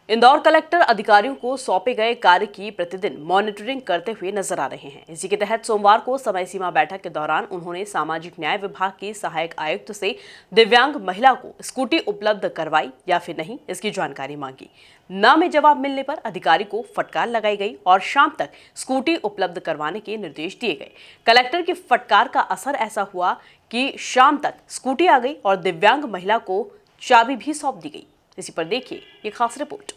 Indore collector अधिकारियों को सौंपे गए कार्य की प्रतिदिन मॉनिटरिंग करते हुए नजर आ रहे हैं। इसी के तहत सोमवार को समय सीमा बैठक के दौरान उन्होंने सामाजिक न्याय विभाग की सहायक आयुक्त से दिव्यांग महिला को स्कूटी उपलब्ध करवाई या फिर नहीं, इसकी जानकारी मांगी। न में जवाब मिलने पर अधिकारी को फटकार लगाई गई और शाम तक स्कूटी उपलब्ध करवाने के निर्देश दिए गए। कलेक्टर की फटकार का असर ऐसा हुआ कि शाम तक स्कूटी आ गई और दिव्यांग महिला को चाबी भी सौंप दी गई। इसी पर देखिए ये खास रिपोर्ट।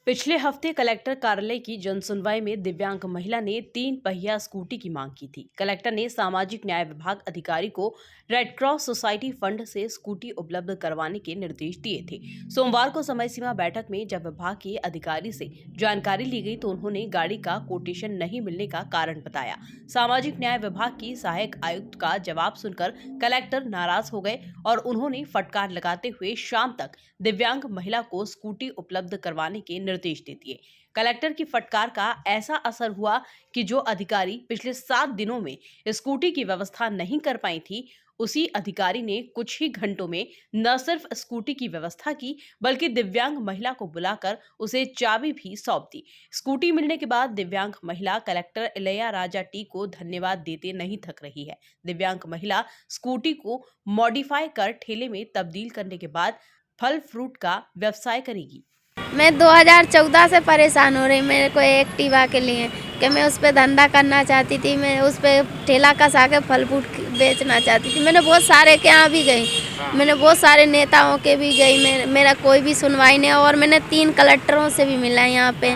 पिछले हफ्ते कलेक्टर कार्यालय की जनसुनवाई में दिव्यांग महिला ने 3 पहिया स्कूटी की मांग की थी। कलेक्टर ने सामाजिक न्याय विभाग अधिकारी को रेड क्रॉस सोसाइटी फंड से स्कूटी उपलब्ध करवाने के निर्देश दिए थे। सोमवार को समय सीमा बैठक में जब विभाग के अधिकारी से जानकारी ली गई तो उन्होंने गाड़ी का कोटेशन नहीं मिलने का कारण बताया। सामाजिक न्याय विभाग की सहायक आयुक्त का जवाब सुनकर कलेक्टर नाराज हो गए और उन्होंने फटकार लगाते हुए शाम तक दिव्यांग महिला को स्कूटी उपलब्ध करवाने के निर्देश दे दिए। कलेक्टर की फटकार का ऐसा असर हुआ कि जो अधिकारी पिछले 7 दिनों में स्कूटी की व्यवस्था नहीं कर पाई थी, उसी अधिकारी ने कुछ ही घंटों में न सिर्फ स्कूटी की व्यवस्था की बल्कि दिव्यांग महिला को बुलाकर उसे चाबी भी सौंप दी। स्कूटी मिलने के बाद दिव्यांग महिला कलेक्टर इलैया राजा टी को धन्यवाद देते नहीं थक रही है। दिव्यांग महिला स्कूटी को मॉडिफाई कर ठेले में तब्दील करने के बाद फल फ्रूट का व्यवसाय करेगी। मैं 2014 से परेशान हो रही, मेरे को एक्टिवा के लिए कि मैं उस पर धंधा करना चाहती थी। मैं उस पर ठेला कसा के फल फ्रूट बेचना चाहती थी। मैंने बहुत सारे के यहाँ भी गई, मैंने बहुत सारे नेताओं के भी गई, मेरा कोई भी सुनवाई नहीं। और मैंने 3 कलेक्टरों से भी मिला यहाँ पे,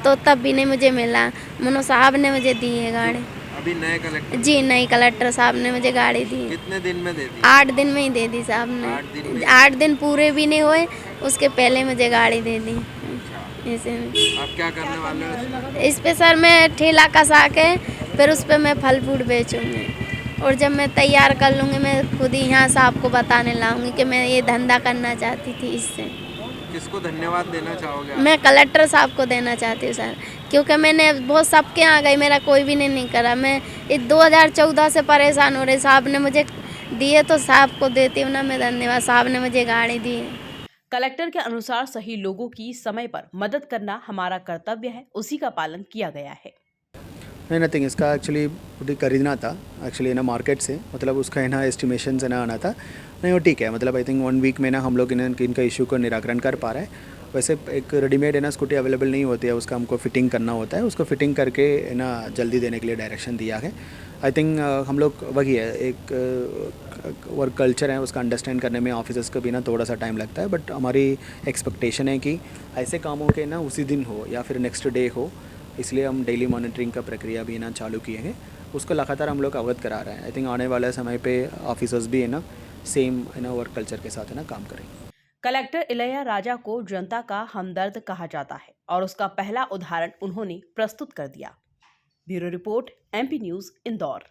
तो तब भी नहीं मुझे मिला। मनो साहब ने मुझे दी है गाड़ी। अभी नए कलेक्टर? जी, नई कलेक्टर साहब ने मुझे गाड़ी दी। कितने दिन में दे दी? 8 दिन में ही दे दी साहब ने। 8 दिन पूरे भी नहीं हुए, उसके पहले मुझे गाड़ी दे दी। ऐसे आप क्या करने वाले हो? इस पे सर मैं ठेला कसा के फिर उस पे मैं फल फ्रूट बेचूंगी, और जब मैं तैयार कर लूँगी मैं खुद ही यहाँ साहब को बताने लाऊंगी कि मैं ये धंधा करना चाहती थी। इससे किसको धन्यवाद देना चाहोगे? मैं कलेक्टर साहब को देना चाहती हूँ सर, क्योंकि मैंने बहुत सबके यहाँ गई, मेरा कोई भी नहीं करा। मैं इस 2014 से परेशान हो रही, साहब ने मुझे दिए तो साहब को देती हूँ ना मैं धन्यवाद। साहब ने मुझे गाड़ी दी है। कलेक्टर के अनुसार सही लोगों की समय पर मदद करना हमारा कर्तव्य है, उसी का पालन किया गया है। नहीं, नथिंग, इसका एक्चुअली खुद खरीदना था एक्चुअली ना मार्केट से, मतलब उसका है ना एस्टिमेशन से ना आना था। नहीं वो ठीक है, मतलब आई थिंक 1 वीक में ना हम लोग इनका इशू का निराकरण कर पा रहे हैं। वैसे एक रेडीमेड है ना स्कूटी अवेलेबल नहीं होती है, उसका हमको फिटिंग करना होता है, उसको फिटिंग करके है ना जल्दी देने के लिए डायरेक्शन दिया है। आई थिंक हम लोग वही है, एक वर्क कल्चर है, उसका अंडरस्टैंड करने में ऑफिसर्स को भी ना थोड़ा सा टाइम लगता है। बट हमारी एक्सपेक्टेशन है कि ऐसे कामों के ना उसी दिन हो या फिर नेक्स्ट डे हो, इसलिए हम डेली मॉनिटरिंग का प्रक्रिया भी ना चालू किए हैं, उसको लगातार हम लोग अवगत करा रहे हैं। आई थिंक आने वाले समय पे ऑफिसर्स भी है ना सेम है ना वर्क कल्चर के साथ है ना काम करेंगे। कलेक्टर इलैया राजा को जनता का हमदर्द कहा जाता है और उसका पहला उदाहरण उन्होंने प्रस्तुत कर दिया। Bureau report, MP news, Indore.